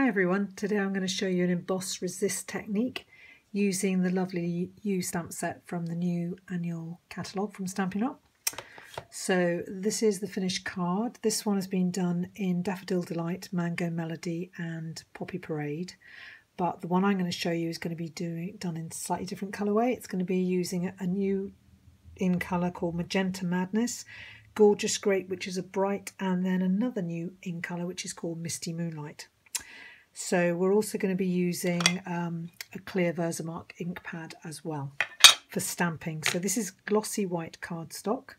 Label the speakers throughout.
Speaker 1: Hi everyone, today I'm going to show you an emboss resist technique using the lovely U stamp set from the new annual catalogue from Stampin' Up. So this is the finished card. This one has been done in Daffodil Delight, Mango Melody and Poppy Parade, but the one I'm going to show you is going to be done in a slightly different colourway. It's going to be using a new in colour called Magenta Madness, Gorgeous Grape, which is a bright, and then another new in colour which is called Misty Moonlight. So we're also going to be using a Clear Versamark ink pad as well for stamping. So this is glossy white cardstock,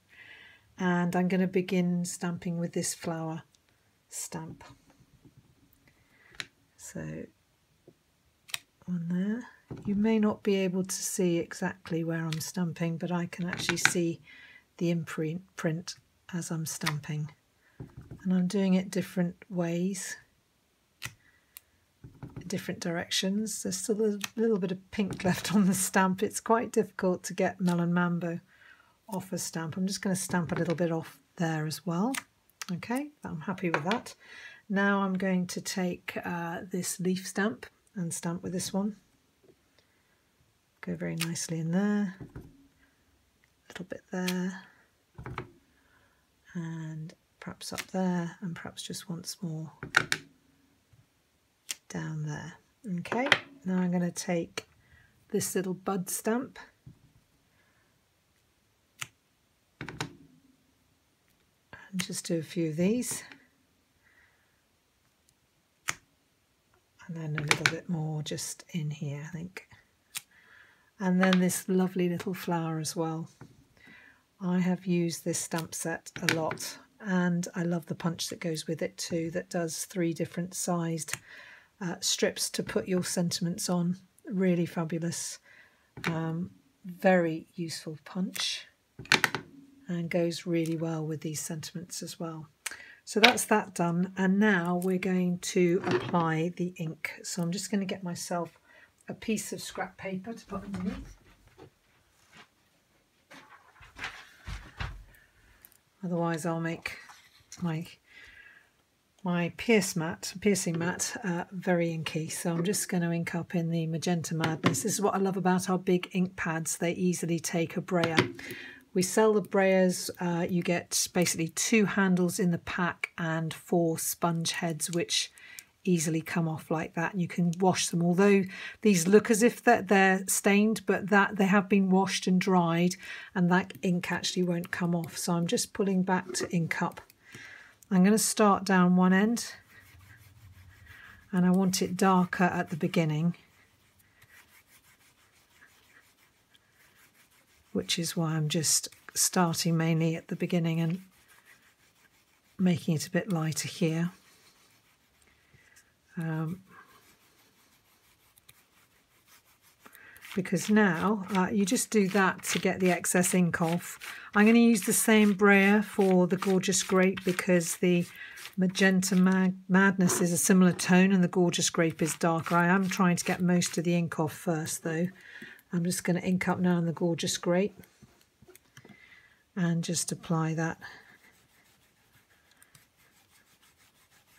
Speaker 1: and I'm going to begin stamping with this flower stamp. So on there, you may not be able to see exactly where I'm stamping, but I can actually see the imprint as I'm stamping, and I'm doing it different ways, different directions. There's still a little bit of pink left on the stamp. It's quite difficult to get Melon Mambo off a stamp. I'm just going to stamp a little bit off there as well. Okay, I'm happy with that. Now I'm going to take this leaf stamp and stamp with this one. Go very nicely in there, a little bit there, and perhaps up there, and perhaps just once more down there. Okay, now I'm going to take this little bud stamp and just do a few of these, and then a little bit more just in here, I think. And then this lovely little flower as well. I have used this stamp set a lot, and I love the punch that goes with it too, that does 3 different sized strips to put your sentiments on. Really fabulous, very useful punch, and goes really well with these sentiments as well. So that's that done, and now we're going to apply the ink. So I'm just going to get myself a piece of scrap paper to put underneath. Otherwise I'll make my piercing mat very inky. So I'm just going to ink up in the Magenta Madness. This is what I love about our big ink pads. They easily take a brayer. We sell the brayers. You get basically 2 handles in the pack and 4 sponge heads, which easily come off like that, and you can wash them. Although these look as if that they're stained, but that they have been washed and dried, and that ink actually won't come off. So I'm just pulling back to ink up. I'm going to start down one end, and I want it darker at the beginning, which is why I'm just starting mainly at the beginning and making it a bit lighter here. Because now you just do that to get the excess ink off. I'm going to use the same brayer for the Gorgeous Grape because the Magenta Madness is a similar tone and the Gorgeous Grape is darker. I am trying to get most of the ink off first though. I'm just going to ink up now in the Gorgeous Grape and just apply that.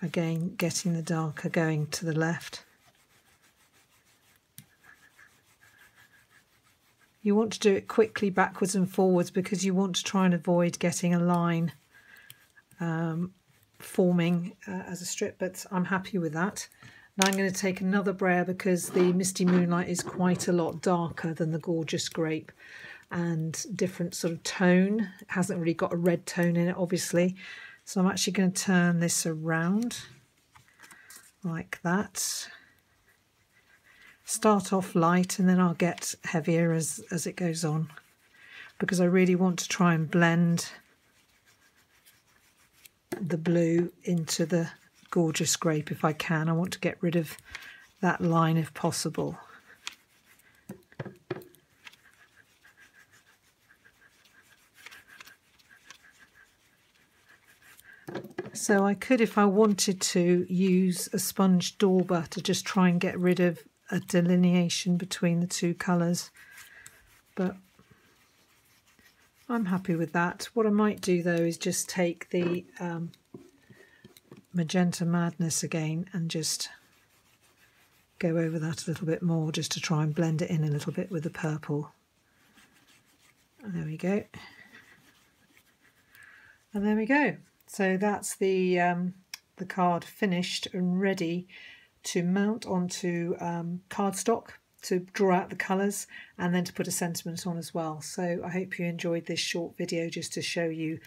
Speaker 1: Again, getting the darker going to the left. You want to do it quickly backwards and forwards because you want to try and avoid getting a line forming as a strip, but I'm happy with that. Now I'm going to take another brayer because the Misty Moonlight is quite a lot darker than the Gorgeous Grape and different sort of tone. It hasn't really got a red tone in it, obviously. So I'm actually going to turn this around like that. Start off light and then I'll get heavier as it goes on, because I really want to try and blend the blue into the Gorgeous Grape if I can. I want to get rid of that line if possible. So I could, if I wanted to, use a sponge dauber to just try and get rid of a delineation between the 2 colours, but I'm happy with that. What I might do though is just take the Magenta Madness again and just go over that a little bit more just to try and blend it in a little bit with the purple. And there we go. And there we go. So that's the card finished and ready to mount onto cardstock, to draw out the colours and then to put a sentiment on as well. So I hope you enjoyed this short video just to show you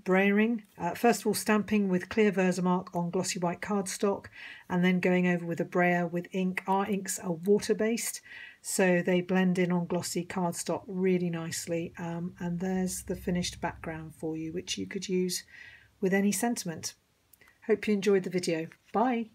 Speaker 1: brayering. First of all, stamping with Clear Versamark on glossy white cardstock, and then going over with a brayer with ink. Our inks are water-based, so they blend in on glossy cardstock really nicely. And there's the finished background for you, which you could use with any sentiment. Hope you enjoyed the video. Bye.